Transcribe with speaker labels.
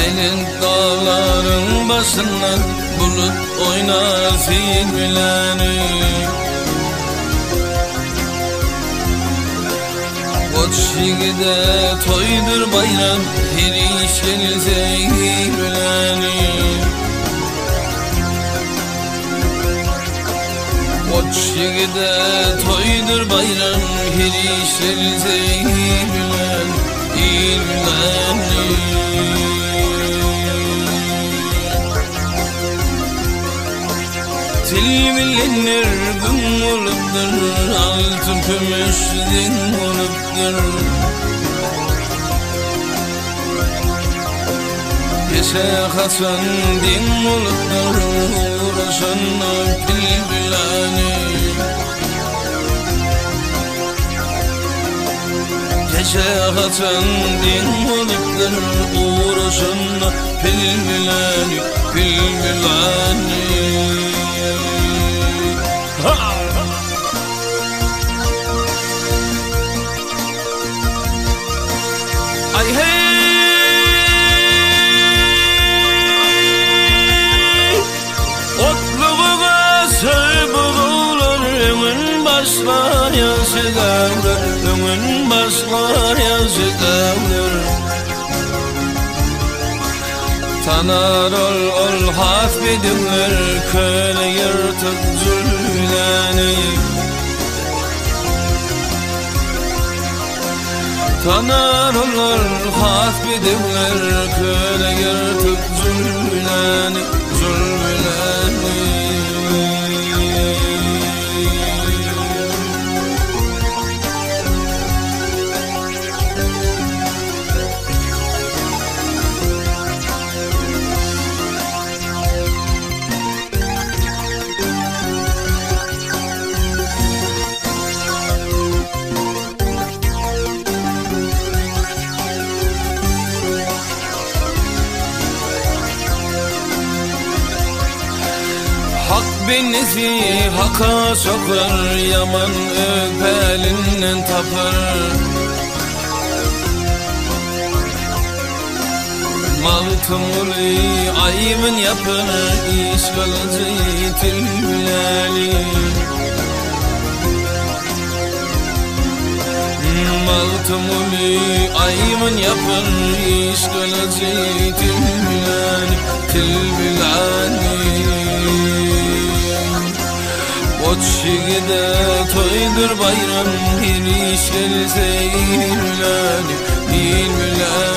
Speaker 1: Senin dağların başından bulut oynar silbileni. Koç yigide toydur bayram, her iş gelse bileni. Koç yigide toydur bayram, her iş gelse bileni. Til bilenler gün olupdur, altın kümüş din olupdur. Geçe Hasan din olupdur, uğraşanlar til bileni. Geçe Hasan din olupdur, uğraşanlar til bileni, til bileni. Ay hey, otluğuna sevbular, ömün başlar yazıdır, ömün başlar yazıdır. Tanar ol hafidinler, köle yırtık zülüleni. Tanar ol hafidinler, köle yırtık zülüleni, zülüleni. Hak benizi haka sokar, yaman öpelinden tapar. Mal tumuli ayıbın yapar, iş kalıcı tilbileli. Mal tumuli ayıbın yapar, iş kalıcı tilbileli, tilbileli. Koç yigide toydur bayram, her iş gelse bileni, bileni.